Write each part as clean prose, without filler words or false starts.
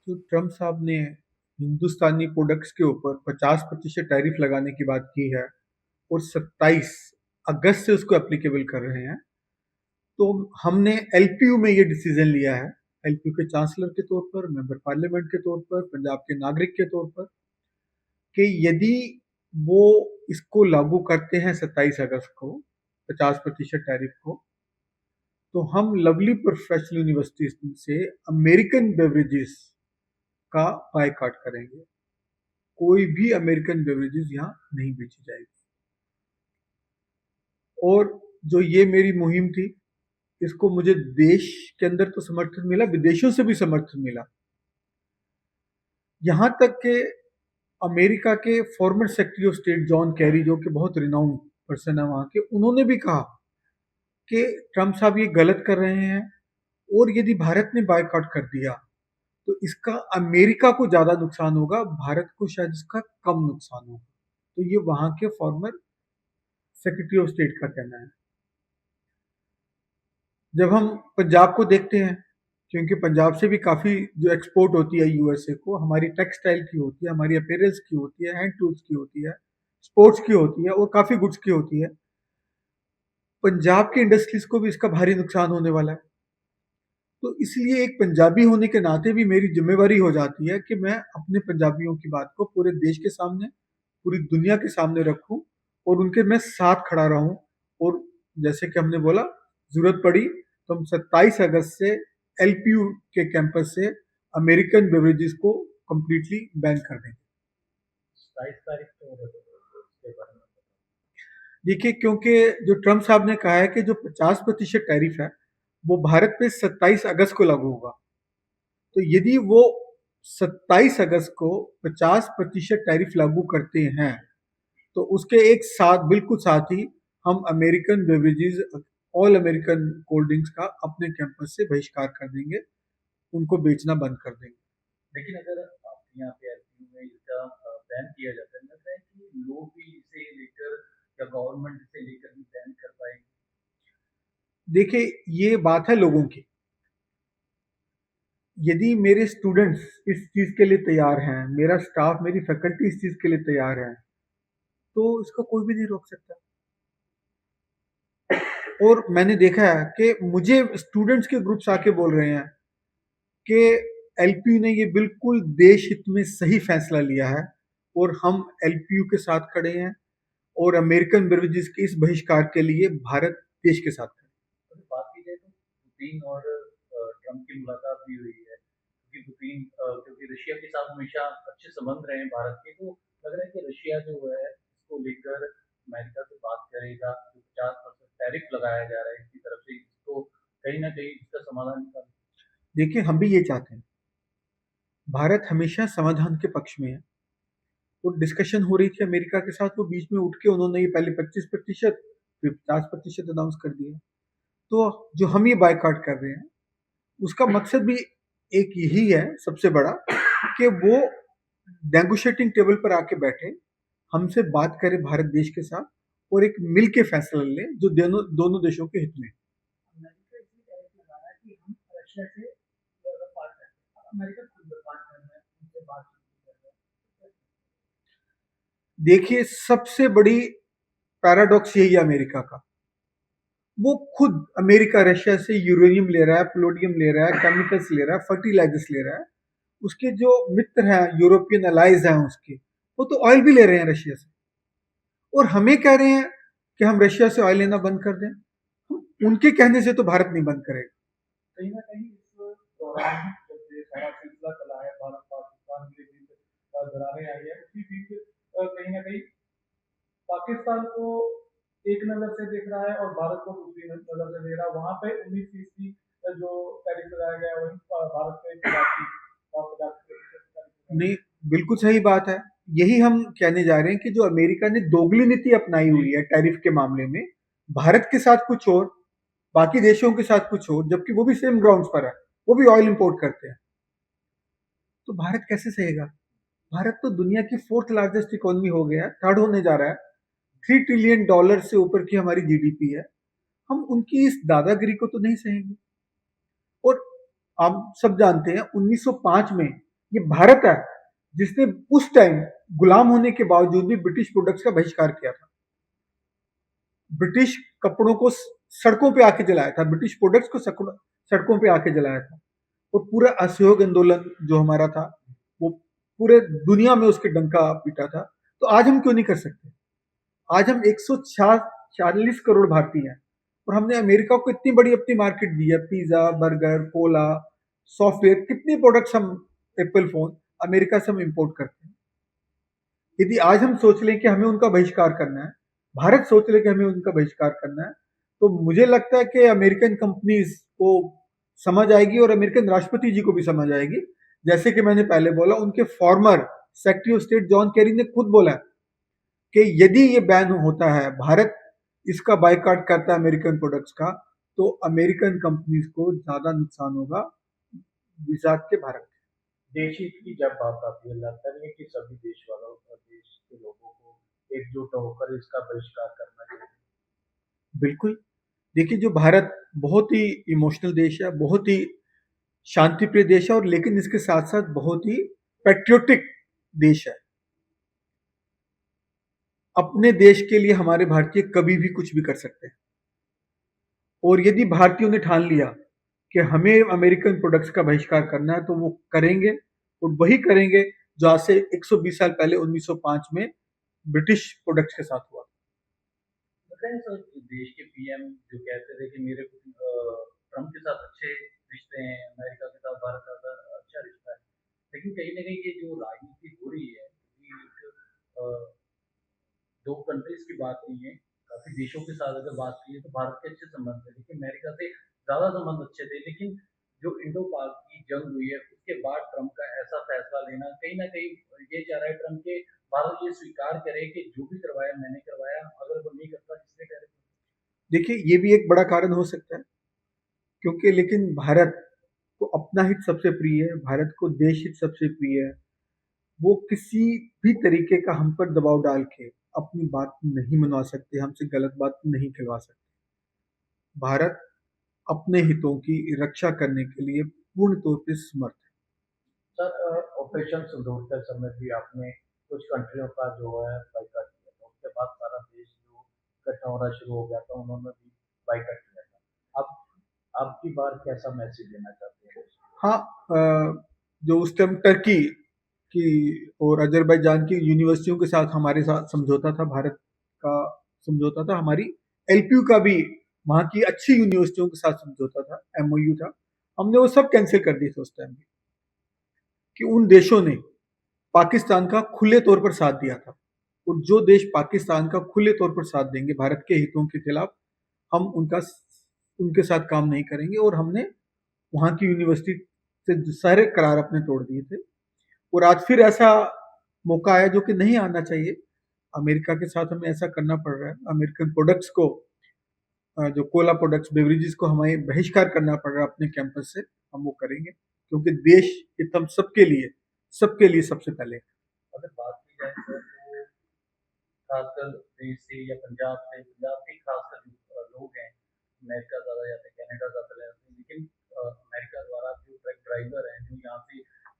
तो ट्रम्प साहब ने हिंदुस्तानी प्रोडक्ट्स के ऊपर 50% टैरिफ लगाने की बात की है और 27 अगस्त से उसको एप्लीकेबल कर रहे हैं। तो हमने एलपीयू में ये डिसीजन लिया है, एलपीयू के चांसलर के तौर पर, मेंबर पार्लियामेंट के तौर पर, पंजाब के नागरिक के तौर पर, कि यदि वो इसको लागू करते हैं 27 अगस्त को 50% टैरिफ को, तो हम लवली प्रोफेशनल यूनिवर्सिटी से अमेरिकन बेवरेजेस का बायकॉट करेंगे। कोई भी अमेरिकन बेवरेजेस यहाँ नहीं बेची जाएगी। और जो ये मेरी मुहिम थी, इसको मुझे देश के अंदर तो समर्थन मिला, विदेशों से भी समर्थन मिला। यहाँ तक कि अमेरिका के former secretary of state John Kerry, जो कि बहुत रिनाउंड पर्सन है वहाँ के, उन्होंने भी कहा कि ट्रम्प साहब ये गलत कर रहे हैं और यदि भारत ने बायकॉट कर दिया तो इसका अमेरिका को ज्यादा नुकसान होगा, भारत को शायद इसका कम नुकसान होगा। तो ये वहां के फॉर्मर सेक्रेटरी ऑफ स्टेट का कहना है। जब हम पंजाब को देखते हैं, क्योंकि पंजाब से भी काफी जो एक्सपोर्ट होती है यूएसए को, हमारी टेक्सटाइल की होती है, हमारी अपीयरेंस की होती है, हैंड टूल्स की होती है, स्पोर्ट्स की होती है और काफी गुड्स की होती है। पंजाब की इंडस्ट्रीज को भी इसका भारी नुकसान होने वाला है। तो इसलिए एक पंजाबी होने के नाते भी मेरी जिम्मेवारी हो जाती है कि मैं अपने पंजाबियों की बात को पूरे देश के सामने, पूरी दुनिया के सामने रखूं और उनके मैं साथ खड़ा रहूं। और जैसे कि हमने बोला, जरूरत पड़ी तो हम 27 अगस्त से एलपीयू के कैंपस से अमेरिकन बेवरेजेस को कंप्लीटली बैन कर देंगे। 27 तारीख को उसके बारे में। देखिए, क्योंकि जो ट्रम्प साहब ने कहा है कि जो 50% टैरिफ है वो भारत पे 27 अगस्त को लागू होगा। तो यदि वो 27 अगस्त को 50% टैरिफ लागू करते हैं तो उसके एक साथ, बिल्कुल साथ ही, हम American beverages, all American cold drinks का अपने कैंपस से बहिष्कार कर देंगे, उनको बेचना बंद कर देंगे। लेकिन अगर आपके यहाँ पे एलपीयू में इसका बैन किया जाता है, लगता है कि लोग भी इसे लेकर या गवर्नमेंट इसे लेकर भी बैन कर पाएगी। देखिए, ये बात है लोगों की। यदि मेरे स्टूडेंट्स इस चीज के लिए तैयार हैं, मेरा स्टाफ, मेरी फैकल्टी इस चीज के लिए तैयार है, तो इसको कोई भी नहीं रोक सकता। और मैंने देखा है कि मुझे स्टूडेंट्स के ग्रुप्स आके बोल रहे हैं कि एलपीयू ने ये बिल्कुल देश हित में सही फैसला लिया है और हम एलपीयू के साथ खड़े हैं और अमेरिकन बेवरेजेस के इस बहिष्कार के लिए भारत देश के साथ खड़े हैं। अगर बात की जाए तो पुतिन और ट्रम्प की मुलाकात भी हुई है, क्योंकि पुतिन क्योंकि रशिया के साथ हमेशा अच्छे संबंध रहे हैं भारत के, तो लग रहा है कि रशिया जो है इसको लेकर अमेरिका से बात करेगा। जो 50% टैरिफ लगाया जा रहा है इसकी तरफ से, इसको कहीं ना कहीं इसका समाधान निकाल। देखिए, हम भी ये चाहते हैं, भारत हमेशा समाधान के पक्ष में है। वो डिस्कशन हो रही थी अमेरिका के साथ, वो बीच में उठ के उन्होंने ये पहले 25% फिर 50% अनाउंस कर दिया। तो जो हम ये बायकॉट कर रहे हैं, उसका मकसद भी एक यही है सबसे बड़ा, कि वो नेगोशिएटिंग टेबल पर आके बैठे, हमसे बात करें भारत देश के साथ और एक मिल के फैसला ले जो दोनों दोनों देशों के हित में। अमेरिका इसलिए टैरिफ लगा रहा है कि हम रशिया से व्यापार करते हैं, अमेरिका खुद व्यापार कर रहा है, उनसे बातचीत कर रहा है। देखिए, सबसे बड़ी पैराडॉक्स यही है अमेरिका का। वो खुद, अमेरिका रशिया से यूरेनियम ले रहा है, प्लूटोनियम ले रहा है, केमिकल्स ले रहा है, फर्टिलाइजर्स ले रहा है। उसके जो मित्र हैं, यूरोपियन अलाइज हैं उसके, वो तो ऑयल भी ले रहे हैं रशिया से, और हमें कह रहे हैं कि हम रशिया से ऑयल लेना बंद कर दें। उनके कहने से तो भारत नहीं बंद करेगा। कहीं ना कहीं इस दौरान जब ये सारा सिलसिला चला है, भारत पाकिस्तान के बीच दरारें आई है, उसी बीच कहीं ना कहीं पाकिस्तान को एक नजर से देख रहा है और भारत को दूसरी नजर से देख रहा है। वहां पे 19% जो टैरिफ लगाया गया है, वही भारत पे 50% नहीं, बिल्कुल सही बात है। यही हम कहने जा रहे हैं कि जो अमेरिका ने दोगली नीति अपनाई हुई है टैरिफ के मामले में, भारत के साथ कुछ और, बाकी देशों के साथ कुछ और, जबकि वो भी सेम ग्राउंड्स पर है, वो भी ऑयल इंपोर्ट करते हैं। तो भारत कैसे सहेगा? भारत तो दुनिया की फोर्थ लार्जेस्ट इकोनॉमी हो गया है, थर्ड होने जा रहा है। $3 ट्रिलियन से ऊपर की हमारी जीडीपी है। हम उनकी इस दादागिरी को तो नहीं सहेंगे। और आप सब जानते हैं 1905 में ये भारत है जिसने उस टाइम गुलाम होने के बावजूद भी ब्रिटिश प्रोडक्ट्स का बहिष्कार किया था। ब्रिटिश कपड़ों को सड़कों पे आके जलाया था, ब्रिटिश प्रोडक्ट्स को सड़कों पे आके जलाया था। और पूरा असहयोग आंदोलन जो हमारा था, वो पूरे दुनिया में उसके डंका पीटा था। तो आज हम क्यों नहीं कर सकते? आज हम 140 करोड़ भारतीय हैं और हमने अमेरिका को इतनी बड़ी अपनी मार्केट दी है। पिज्जा, बर्गर, कोला, सॉफ्टवेयर, कितने प्रोडक्ट्स हम, एप्पल फोन, अमेरिका से हम इंपोर्ट करते हैं। यदि आज हम सोच लें कि हमें उनका बहिष्कार करना है, भारत सोच ले कि हमें उनका बहिष्कार करना है, तो मुझे लगता है कि अमेरिकन कंपनीज को समझ आएगी और अमेरिकन राष्ट्रपति जी को भी समझ आएगी। जैसे कि मैंने पहले बोला, उनके former secretary of state John Kerry ने खुद बोला है कि यदि ये बैन होता है, भारत इसका बाइकआउट करता है अमेरिकन प्रोडक्ट्स का, तो अमेरिकन कंपनीज को ज्यादा नुकसान होगा विजात के भारत। देश हित की जब बात आती है, लगता नहीं है कि सभी देश वालों और देश के लोगों को एकजुट होकर इसका बहिष्कार करना चाहिए? बिल्कुल। देखिए, जो भारत बहुत ही इमोशनल देश है, बहुत ही शांति प्रिय देश है, और लेकिन इसके साथ साथ बहुत ही पेट्रियोटिक देश है। अपने देश के लिए हमारे भारतीय कभी भी कुछ भी कर सकते हैं। और यदि भारतीयों ने ठान लिया कि हमें अमेरिकन प्रोडक्ट्स का बहिष्कार करना है, तो वो करेंगे, और वही करेंगे जो आज से 120 साल पहले 1905 में ब्रिटिश प्रोडक्ट्स के साथ हुआ। बताएं सर, देश के पीएम जो कहते थे कि मेरे ट्रम्प के साथ अच्छे रिश्ते हैं, अमेरिका के साथ भारत का अच्छा रिश्ता है, लेकिन कहीं ना कहीं ये जो राजनीति हो रही है, कि दो कंट्रीज की बात नहीं है, काफी देशों के साथ अगर बात की तो भारत के अच्छे संबंध थे, लेकिन अमेरिका से ज्यादा संबंध अच्छे थे। लेकिन जो इंडो पाक की जंग हुई है उसके बाद ट्रम्प का ऐसा फैसला लेना, कहीं ना कहीं ये चाह रहा है ट्रम्प के भारत ये स्वीकार करे कि जो भी करवाया मैंने करवाया, अगर वो नहीं करता किसने करे। देखिए, ये भी एक बड़ा कारण हो सकता है, क्योंकि लेकिन भारत को अपना हित सबसे प्रिय है, भारत को देश हित सबसे प्रिय है। वो किसी भी तरीके का हम पर दबाव डाल के अपनी बात नहीं मनवा सकते, हमसे गलत बात नहीं कहवा सकते। भारत अपने हितों की रक्षा करने के लिए पूर्ण तौर पे समर्थ है। सर, ऑपरेशन सिंदूर के समय भी आपने कुछ कंट्रियों का जो है बाइकआउट किया था, उसके बाद सारा देश जो इकट्ठा होना शुरू हो गया था, उन्होंने भी बाइकआउट किया था। अब की बार कैसा मैसेज देना चाहते हैं? हाँ, जो उस टाइम टर्की की और अजरबैजान की यूनिवर्सिटियों के साथ हमारे साथ समझौता था, भारत का समझौता था, हमारी एलपीयू का भी वहाँ की अच्छी यूनिवर्सिटियों के साथ समझौता था, एमओयू था। हमने वो सब कैंसिल कर दिए थे उस टाइम कि उन देशों ने पाकिस्तान का खुले तौर पर साथ दिया था, और जो देश पाकिस्तान का खुले तौर पर साथ देंगे भारत के हितों के खिलाफ, हम उनके साथ काम नहीं करेंगे। और हमने वहाँ की यूनिवर्सिटी से सारे करार अपने तोड़ दिए थे। और आज फिर ऐसा मौका आया जो कि नहीं आना चाहिए, अमेरिका के साथ हमें ऐसा करना पड़ रहा है। अमेरिकन प्रोडक्ट्स को, जो कोला प्रोडक्ट्स, बेवरेजेस को हमें बहिष्कार करना पड़ रहा है अपने कैंपस से, हम वो करेंगे, क्योंकि देश हित हम सबके लिए सबसे पहले। अगर बात की जाए सर, तो खासकर देश से या पंजाब के खासकर जो लोग हैं, अमेरिका ज़्यादा जाते हैं, कनाडा ज़्यादा जाते हैं, लेकिन अमेरिका द्वारा जो ट्रक ड्राइवर हैं, जो यहाँ से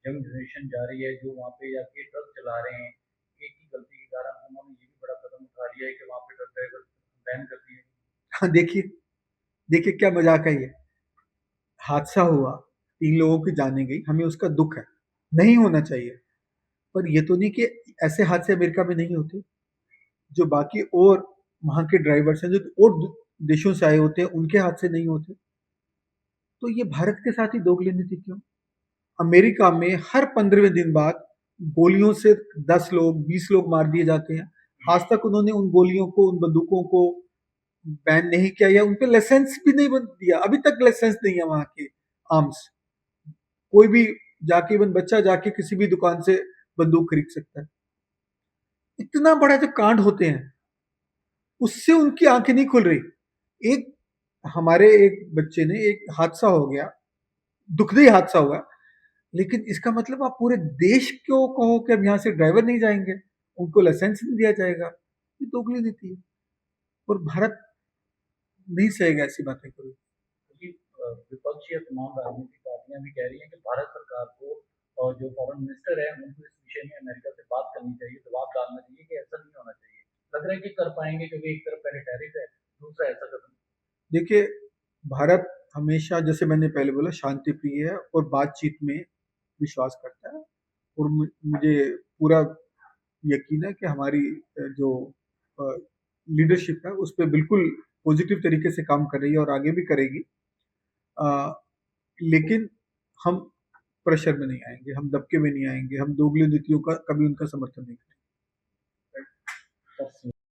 यंग जनरेशन जा रही है, जो वहाँ पे जाके ट्रक चला रहे हैं, एक ही गलती के कारण उन्होंने ये भी बड़ा कदम उठा लिया है कि वहाँ पे ट्रक ड्राइवर बैन कर दिए। हाँ, देखिए, देखिए क्या मजाक है ये। हादसा हुआ, 3 लोगों की जाने गई, हमें उसका दुख है, नहीं होना चाहिए। पर ये तो नहीं कि ऐसे हादसे अमेरिका में नहीं होते। जो बाकी और वहां के ड्राइवर्स हैं, जो और देशों से आए होते हैं, उनके हादसे नहीं होते। तो ये भारत के साथ ही दोगली नीति क्यों? अमेरिका में हर 15वें दिन बाद गोलियों से 10 लोग, 20 लोग मार दिए जाते हैं। आज तक उन्होंने उन गोलियों को, उन बंदूकों को बैन नहीं किया, या उन पे लाइसेंस भी नहीं बन दिया। अभी तक लाइसेंस नहीं है वहां के आर्म्स। कोई भी जाके, इवन बच्चा जाके किसी भी दुकान से बंदूक खरीद सकता है। इतना बड़ा जो कांड होते हैं, उससे उनकी आंखें नहीं खुल रही। एक हमारे एक बच्चे ने, एक हादसा हो गया, दुखदाई हादसा हुआ, लेकिन इसका मतलब आप पूरे देश को कहो कि अब यहाँ से ड्राइवर नहीं जाएंगे, उनको लाइसेंस नहीं दिया जाएगा। ये दोगली नीति है, और भारत नहीं सहेगा ऐसी बातें कभी। क्योंकि विपक्ष या तमाम राजनीतिक पार्टियां भी कह रही हैं कि भारत सरकार को और जो फॉरेन एक्टर है, उनको इस विषय में अमेरिका से बात करनी चाहिए, दबाव डालना चाहिए कि ऐसा नहीं होना चाहिए। लग रहा है कि कर पाएँगे क्योंकि एक तरफ पहले टैरिफ है, दूसरा ऐसा कदम। देखिए, भारत हमेशा जैसे मैंने पहले बोला शांति प्रिय है और बातचीत में विश्वास करता है और मुझे पूरा यकीन है कि हमारी जो लीडरशिप है उस पे बिल्कुल पॉजिटिव तरीके से काम कर रही है और आगे भी करेगी। अ, लेकिन हम प्रेशर में नहीं आएँगे, हम दबके में नहीं आएँगे, हम दोगली नीतियों का कभी उनका समर्थन नहीं करेंगे। बस